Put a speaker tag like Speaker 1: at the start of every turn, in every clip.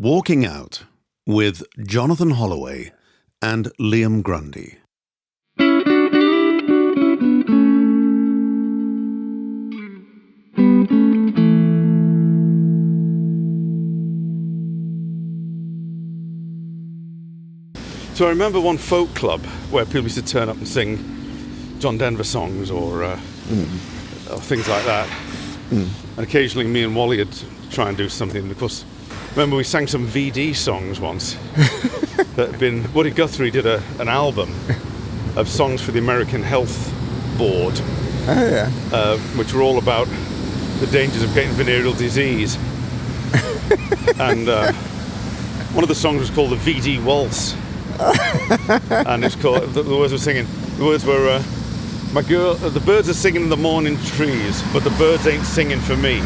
Speaker 1: Walking Out with Jonathan Holloway and Liam Grundy. So I remember one folk club where people used to turn up and sing John Denver songs or things like that. And occasionally me and Wally would try and do something. Because remember we sang some VD songs once that had been... Woody Guthrie did an album of songs for the American Health Board.
Speaker 2: Oh, yeah.
Speaker 1: Which were all about the dangers of getting venereal disease. And one of the songs was called the VD Waltz. And it's called, the words were singing. The words were, my girl, the birds are singing in the morning trees, but the birds ain't singing for me.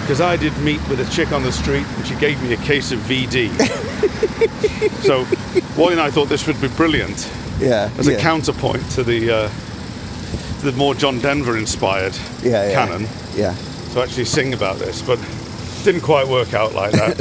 Speaker 1: Because I did meet with a chick on the street and she gave me a case of VD. So Wally and I thought this would be brilliant.
Speaker 2: Yeah.
Speaker 1: As a counterpoint to the more John Denver inspired canon.
Speaker 2: Yeah.
Speaker 1: To actually sing about this, but didn't quite work out like that.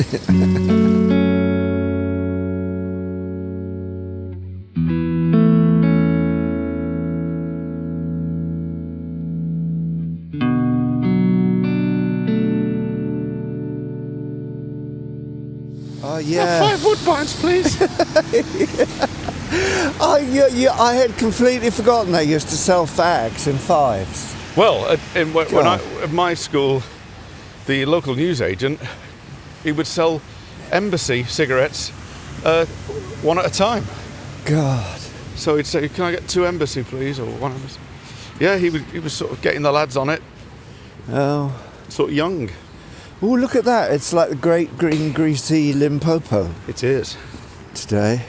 Speaker 2: Yeah.
Speaker 1: 5 woodbines, please.
Speaker 2: I had completely forgotten they used to sell fags in fives.
Speaker 1: Well, at my school, the local newsagent, he would sell Embassy cigarettes one at a time.
Speaker 2: God.
Speaker 1: So he'd say, "Can I get 2 Embassy, please, or 1 Embassy?" Yeah, he was sort of getting the lads on it.
Speaker 2: Oh.
Speaker 1: Sort of young.
Speaker 2: Oh, look at that. It's like the great green greasy Limpopo.
Speaker 1: It is.
Speaker 2: Today.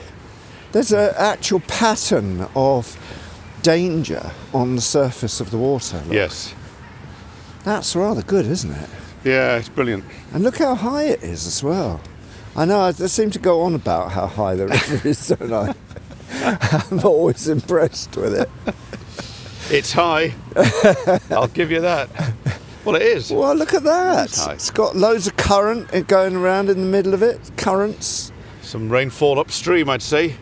Speaker 2: There's an actual pattern of danger on the surface of the water. Look.
Speaker 1: Yes.
Speaker 2: That's rather good, isn't it?
Speaker 1: Yeah, it's brilliant.
Speaker 2: And look how high it is as well. I know, I seem to go on about how high the river is, don't I? I'm always impressed with it.
Speaker 1: It's high. I'll give you that. Well, it is.
Speaker 2: Well, look at that. It's got loads of current going around in the middle of it. Currents.
Speaker 1: Some rainfall upstream, I'd say.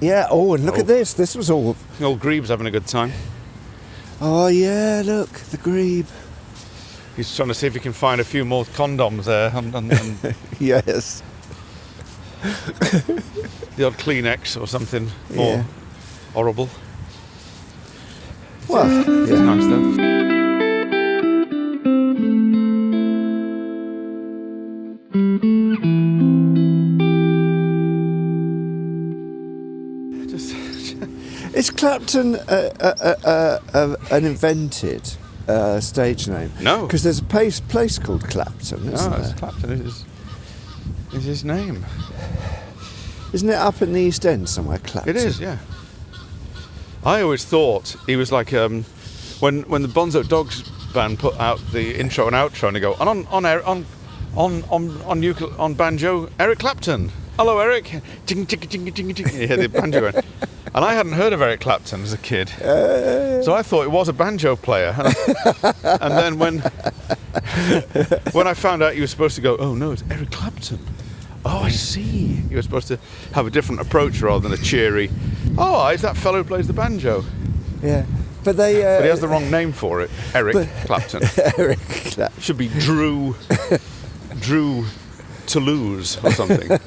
Speaker 2: Yeah. Oh, and look at this. This was all...
Speaker 1: The old Grebe's having a good time.
Speaker 2: Oh, yeah, look. The Grebe.
Speaker 1: He's trying to see if he can find a few more condoms there. And
Speaker 2: Yes.
Speaker 1: the odd Kleenex or something more horrible.
Speaker 2: Well,
Speaker 1: It's nice, though.
Speaker 2: Is Clapton an invented stage name?
Speaker 1: No.
Speaker 2: Because there's a place called Clapton, isn't there?
Speaker 1: Clapton is his name.
Speaker 2: Isn't it up in the East End somewhere, Clapton?
Speaker 1: It is, yeah. I always thought he was like when the Bonzo Dogs band put out the intro and outro and they go on banjo, Eric Clapton. Hello, Eric. Jing, jing, jing, jing, jing. You hear the banjo going. And I hadn't heard of Eric Clapton as a kid, so I thought it was a banjo player. And then when I found out you were supposed to go, oh no, it's Eric Clapton. Oh, I see. You were supposed to have a different approach rather than a cheery, oh, it's that fellow who plays the banjo.
Speaker 2: Yeah, but they...
Speaker 1: but he has the wrong name for it, Eric Clapton.
Speaker 2: Eric Clapton.
Speaker 1: Should be Drew Toulouse or something.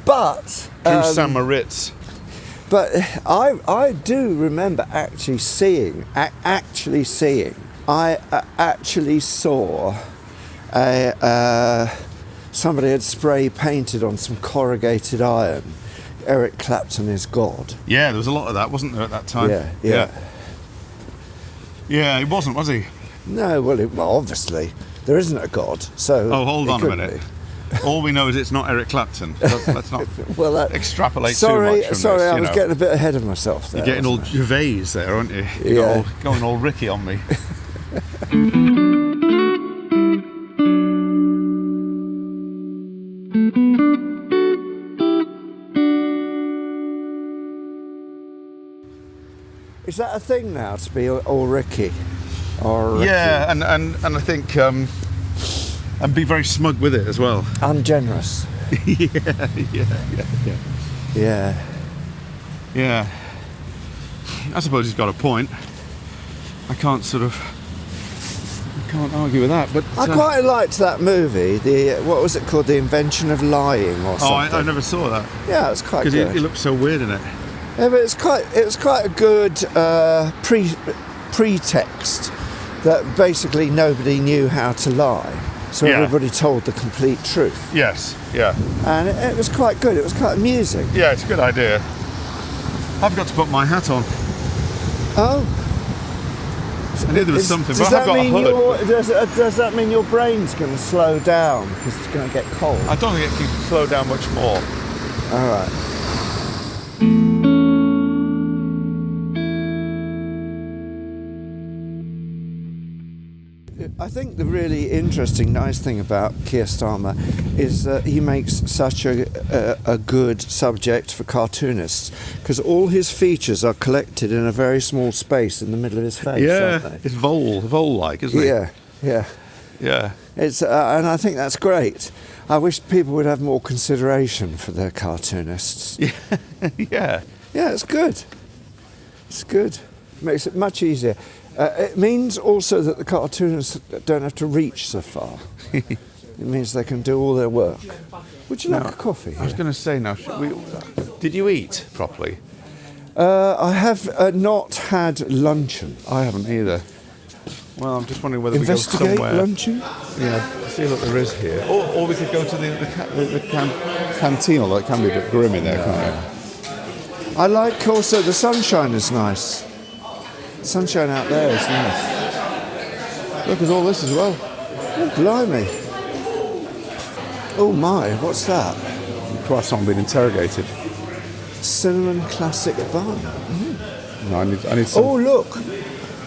Speaker 2: But...
Speaker 1: Drew Saint-Moritz.
Speaker 2: But I do remember actually seeing. I actually saw somebody had spray painted on some corrugated iron, Eric Clapton is God.
Speaker 1: Yeah, there was a lot of that, wasn't there, at that time?
Speaker 2: Yeah.
Speaker 1: Yeah, he wasn't, was he?
Speaker 2: No, well, obviously there isn't a God. So.
Speaker 1: Oh, hold on a minute.
Speaker 2: Be.
Speaker 1: All we know is it's not Eric Clapton. Let's not extrapolate too much from
Speaker 2: Sorry,
Speaker 1: this.
Speaker 2: I was getting a bit ahead of myself there.
Speaker 1: You're getting all Gervais there, aren't you? You're going all Ricky on me.
Speaker 2: Is that a thing now, to be all Ricky? Or Ricky?
Speaker 1: Yeah, and I think And be very smug with it as well.
Speaker 2: Ungenerous.
Speaker 1: Yeah.
Speaker 2: Yeah.
Speaker 1: I suppose he's got a point. I can't argue with that. But
Speaker 2: I quite liked that movie. What was it called? The Invention of Lying or something.
Speaker 1: I never saw that.
Speaker 2: Yeah, it's quite good.
Speaker 1: Because he looked so weird in it.
Speaker 2: Yeah, but it was quite a good pretext that basically nobody knew how to lie. So everybody told the complete truth.
Speaker 1: Yes, yeah.
Speaker 2: And it was quite good. It was quite amusing.
Speaker 1: Yeah, it's a good idea. I've got to put my hat on.
Speaker 2: Oh.
Speaker 1: I knew there was something, but
Speaker 2: that
Speaker 1: I've got a hood.
Speaker 2: Does that mean your brain's going to slow down because it's going to get cold?
Speaker 1: I don't think it can slow down much more.
Speaker 2: All right. I think the really interesting, nice thing about Keir Starmer is that he makes such a good subject for cartoonists because all his features are collected in a very small space in the middle of his face. Aren't they?
Speaker 1: It's vole-like, isn't it?
Speaker 2: Yeah. It's and I think that's great. I wish people would have more consideration for their cartoonists.
Speaker 1: Yeah.
Speaker 2: Yeah, it's good. It's good. Makes it much easier. It means also that the cartoonists don't have to reach so far. It means they can do all their work. Would you like a coffee?
Speaker 1: I was going to say now, did you eat properly?
Speaker 2: I have not had luncheon.
Speaker 1: I haven't either. Well, I'm just wondering whether we go
Speaker 2: Investigate
Speaker 1: somewhere.
Speaker 2: luncheon?
Speaker 1: Yeah, see what there is here. Or we could go to the canteen, although it can be a bit grim in there, can't it?
Speaker 2: I like also the sunshine is nice. Sunshine out there is nice.
Speaker 1: Look, there's all this as well.
Speaker 2: Oh, blimey. Oh my, what's that?
Speaker 1: Croissant being interrogated.
Speaker 2: Cinnamon classic bun.
Speaker 1: No, I need some.
Speaker 2: Oh, look.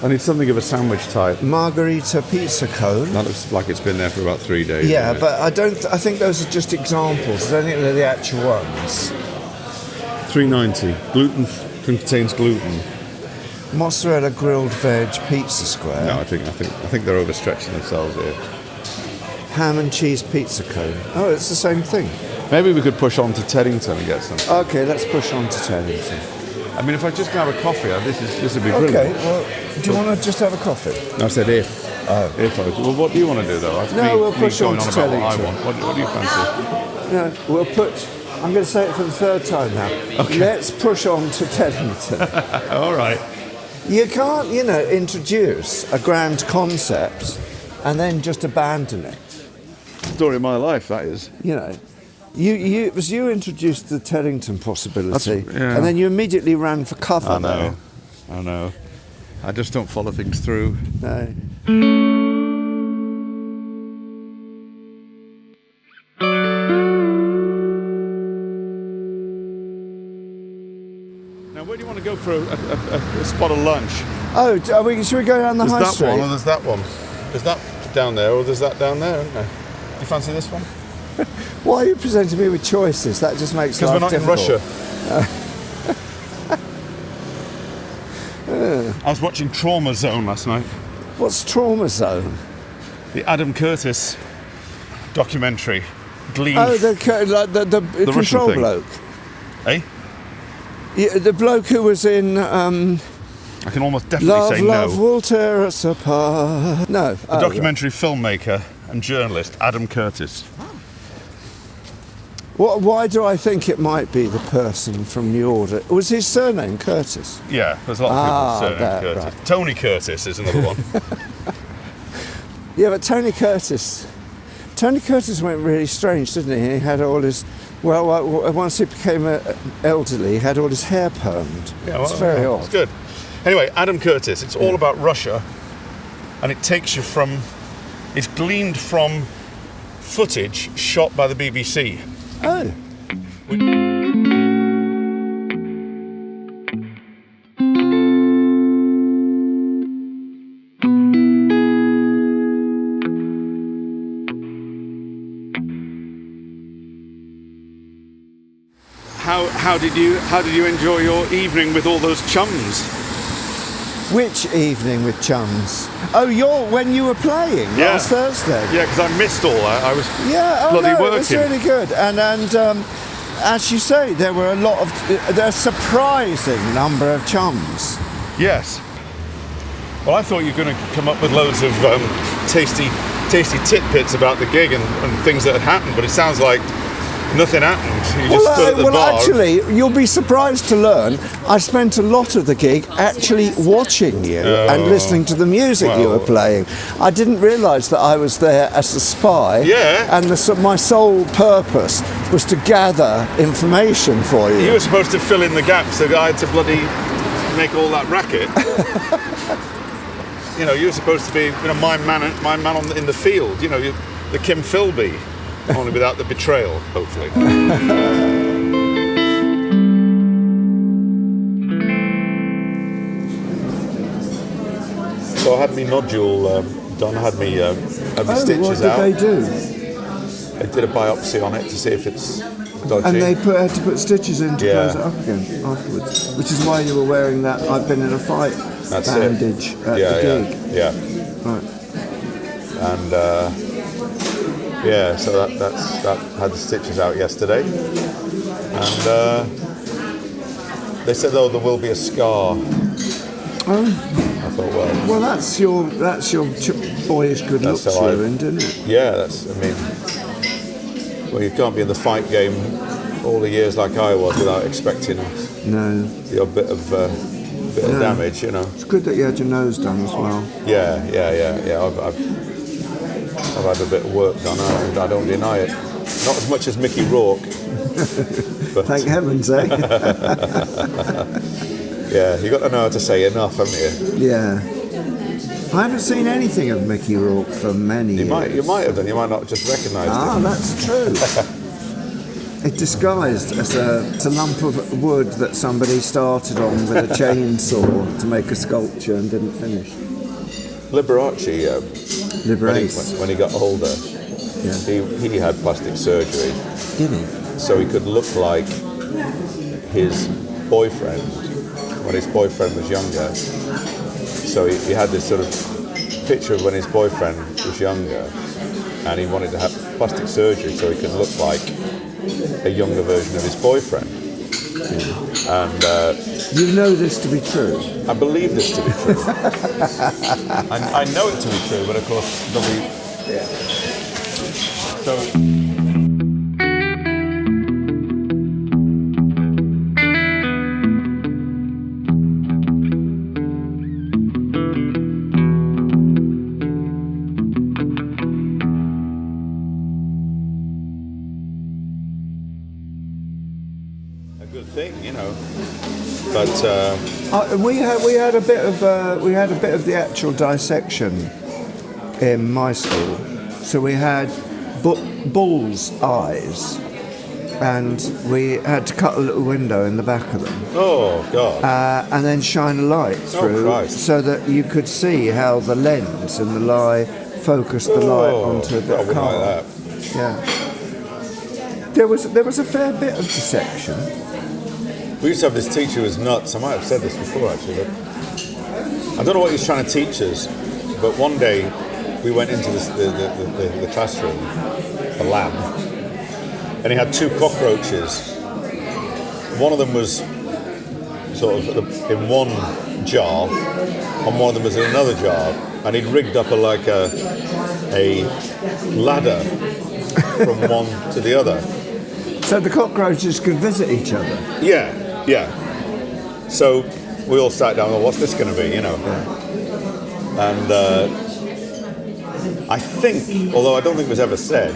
Speaker 1: I need something of a sandwich type.
Speaker 2: Margarita pizza cone.
Speaker 1: That looks like it's been there for about 3 days.
Speaker 2: Yeah, but I think those are just examples. I don't think they're the actual ones.
Speaker 1: $3.90. Gluten contains gluten.
Speaker 2: Mozzarella grilled veg pizza square.
Speaker 1: No, I think they're overstretching themselves here.
Speaker 2: Ham and cheese pizza cone. Oh, it's the same thing.
Speaker 1: Maybe we could push on to Teddington and get some.
Speaker 2: Okay, let's push on to Teddington.
Speaker 1: I mean, if I just have a coffee, this would be brilliant.
Speaker 2: Okay, well, do you want to just have a coffee?
Speaker 1: No, I said if.
Speaker 2: Oh.
Speaker 1: Well, what do you want to do, though?
Speaker 2: We'll push on to Teddington.
Speaker 1: What do you fancy?
Speaker 2: No, I'm going to say it for the third time now.
Speaker 1: Okay.
Speaker 2: Let's push on to Teddington.
Speaker 1: All right.
Speaker 2: You can't, introduce a grand concept and then just abandon it.
Speaker 1: Story of my life, that is.
Speaker 2: It was you introduced the Teddington possibility,
Speaker 1: yeah.
Speaker 2: and then you immediately ran for cover.
Speaker 1: I know. I just don't follow things through.
Speaker 2: No.
Speaker 1: Now, where do you want to go for a spot of lunch?
Speaker 2: Oh, should we go down the high street?
Speaker 1: There's that one, or there's that one. There's that down there, or there's that down there, isn't there? Do you fancy this one?
Speaker 2: Why are you presenting me with choices? That just makes life difficult.
Speaker 1: Because we're not in Russia. I was watching Trauma Zone last night.
Speaker 2: What's Trauma Zone?
Speaker 1: The Adam Curtis documentary. Glean.
Speaker 2: Oh, the control
Speaker 1: Russian
Speaker 2: bloke.
Speaker 1: Eh?
Speaker 2: Yeah, the bloke who was in
Speaker 1: I can almost definitely say
Speaker 2: Love
Speaker 1: no.
Speaker 2: will tear us apart. No.
Speaker 1: The documentary filmmaker and journalist Adam Curtis.
Speaker 2: Why do I think it might be the person from New Order? Was his surname Curtis?
Speaker 1: Yeah, there's a lot of people surnamed Curtis.
Speaker 2: Right.
Speaker 1: Tony Curtis is another one.
Speaker 2: Yeah, but Tony Curtis went really strange, didn't he? He had all his... Well, once he became elderly, he had all his hair permed.
Speaker 1: Yeah,
Speaker 2: it's very odd.
Speaker 1: It's good. Anyway, Adam Curtis, it's all about Russia, and it takes you from... It's gleaned from footage shot by the BBC.
Speaker 2: Oh.
Speaker 1: How did you enjoy your evening with all those chums?
Speaker 2: Which evening with Chums? Oh, when you were playing last Thursday.
Speaker 1: Yeah, because I missed all that. I was
Speaker 2: bloody
Speaker 1: working.
Speaker 2: It was really good. And as you say, there were a surprising number of Chums.
Speaker 1: Yes. Well, I thought you were going to come up with loads of tasty tidbits about the gig and things that had happened, but it sounds like nothing happened. You just stood at the bar.
Speaker 2: Actually, you'll be surprised to learn I spent a lot of the gig actually watching you and listening to the music you were playing. I didn't realise that I was there as a spy.
Speaker 1: Yeah.
Speaker 2: And my sole purpose was to gather information for you.
Speaker 1: You were supposed to fill in the gaps, so I had to bloody make all that racket. You know, you were supposed to be my man in the field. You know, the Kim Philby. Only without the betrayal, hopefully. So I had me nodule done. I had me stitches out.
Speaker 2: What did they do?
Speaker 1: They did a biopsy on it to see if it's dodgy.
Speaker 2: And they had to put stitches in to close it up again afterwards. Which is why you were wearing that "I've been in a fight" bandage at the gig.
Speaker 1: Yeah.
Speaker 2: Right.
Speaker 1: And. So that had the stitches out yesterday, and they said, "Oh, there will be a scar." I thought,
Speaker 2: well, that's your boyish good looks you're in, isn't it?
Speaker 1: Yeah, well, you can't be in the fight game all the years like I was without expecting the odd bit of damage, you know.
Speaker 2: It's good that you had your nose done as well.
Speaker 1: Yeah. I've had a bit of work done, and I don't deny it. Not as much as Mickey Rourke. But
Speaker 2: thank heavens, eh?
Speaker 1: Yeah, you got to know how to say enough, haven't you?
Speaker 2: Yeah. I haven't seen anything of Mickey Rourke for many years.
Speaker 1: You might have done. You might not just recognise it.
Speaker 2: Ah, that's true. It disguised as a lump of wood that somebody started on with a chainsaw to make a sculpture and didn't finish.
Speaker 1: Liberace, when he got older, he had plastic surgery.
Speaker 2: Did he?
Speaker 1: So he could look like his boyfriend when his boyfriend was younger. So he had this sort of picture of when his boyfriend was younger, and he wanted to have plastic surgery so he could look like a younger version of his boyfriend. And
Speaker 2: you know this to be true?
Speaker 1: I believe this to be true. I know it to be true, but of course there'll be. So. Good thing, you know. But
Speaker 2: we had a bit of the actual dissection in my school. So we had bull's eyes, and we had to cut a little window in the back of them.
Speaker 1: Oh God!
Speaker 2: And then shine a light through, so that you could see how the lens and the lie focused the light onto the car.
Speaker 1: Like that.
Speaker 2: Yeah. There was a fair bit of dissection.
Speaker 1: We used to have this teacher who was nuts. I might have said this before, actually. But I don't know what he was trying to teach us, but one day we went into the classroom, the lab, and he had two cockroaches. One of them was sort of in one jar, and one of them was in another jar, and he'd rigged up a ladder from one to the other.
Speaker 2: So the cockroaches could visit each other?
Speaker 1: Yeah. So we all sat down, well, what's this going to be, you know? And I think, although I don't think it was ever said,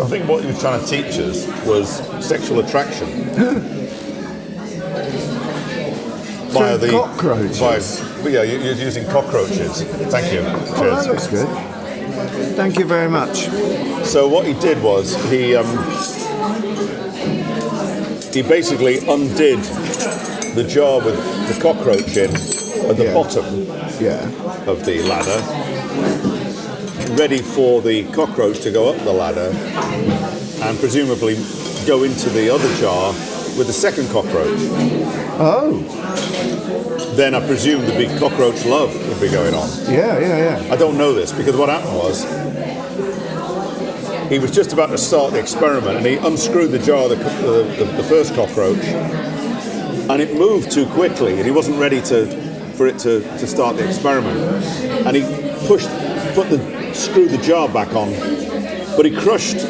Speaker 1: I think what he was trying to teach us was sexual attraction.
Speaker 2: Via the cockroaches?
Speaker 1: You're using cockroaches. Thank you. Cheers.
Speaker 2: Oh, that looks good. Thank you very much.
Speaker 1: So what he did was he basically undid the jar with the cockroach in at the bottom of the ladder, ready for the cockroach to go up the ladder and presumably go into the other jar with the second cockroach,
Speaker 2: Oh,
Speaker 1: then I presume the big cockroach love would be going on.
Speaker 2: yeah.
Speaker 1: I don't know this because what happened was he was just about to start the experiment and he unscrewed the jar of the first cockroach and it moved too quickly and he wasn't ready for it to start the experiment. And he screwed the jar back on, but he crushed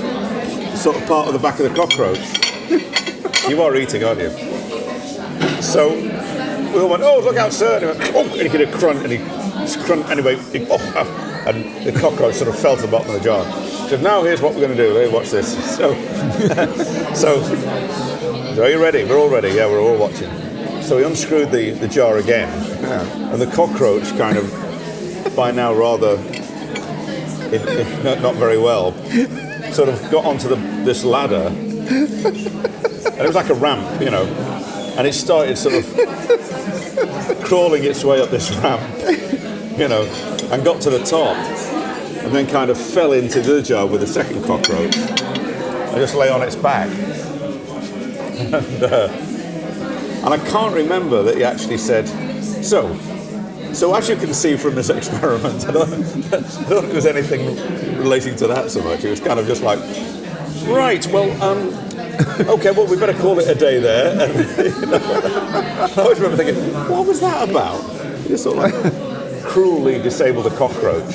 Speaker 1: sort of part of the back of the cockroach. You are eating, aren't you? So we all went, oh, look out, sir. And he went, oh, and he did a crunch, and he crunch, anyway, and the cockroach sort of fell to the bottom of the jar. He said, now here's what we're going to do. Hey, watch this. So, are you ready? We're all ready. Yeah, we're all watching. So he unscrewed the jar again, and the cockroach kind of, by now rather not very well, sort of got onto this ladder, and it was like a ramp, you know, and it started sort of crawling its way up this ramp, you know, and got to the top, and then kind of fell into the jar with the second cockroach, and just lay on its back. And I can't remember that he actually said, so as you can see from this experiment, I don't think there's anything relating to that so much. It was kind of just like, right, well, okay, well, we better call it a day there. And, you know, I always remember thinking, what was that about? You just sort of like cruelly disabled a cockroach,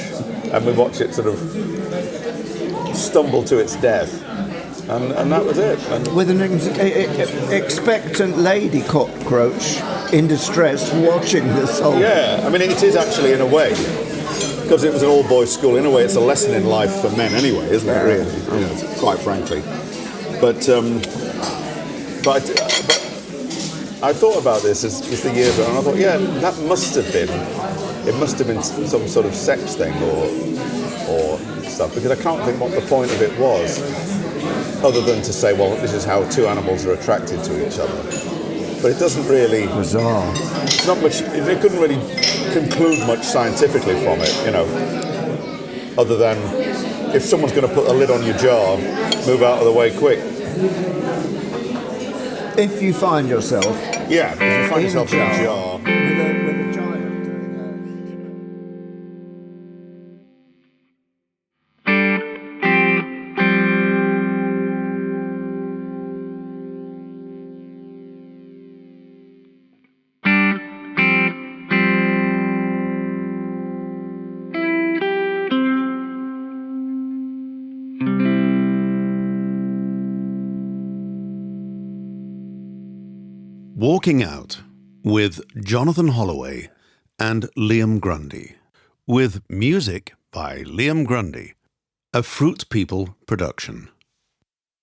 Speaker 1: and we watch it sort of stumble to its death. And that was it. And
Speaker 2: with an expectant lady cockroach in distress watching this whole...
Speaker 1: Yeah, I mean, it is actually, in a way, because it was an all-boys school, in a way it's a lesson in life for men anyway, isn't it, really? You know, quite frankly. But I thought about this as the years went on, and I thought, yeah, that must have been some sort of sex thing or stuff, because I can't think what the point of it was, other than to say, well, this is how two animals are attracted to each other. But it doesn't really...
Speaker 2: Bizarre.
Speaker 1: It's not much... It couldn't really conclude much scientifically from it, you know, other than if someone's going to put a lid on your jar, move out of the way quick.
Speaker 2: If you find yourself...
Speaker 1: Yeah, if you find yourself in a jar...
Speaker 2: With a giant doing
Speaker 3: Walking Out with Jonathan Holloway and Liam Grundy, with music by Liam Grundy, a Fruit People production.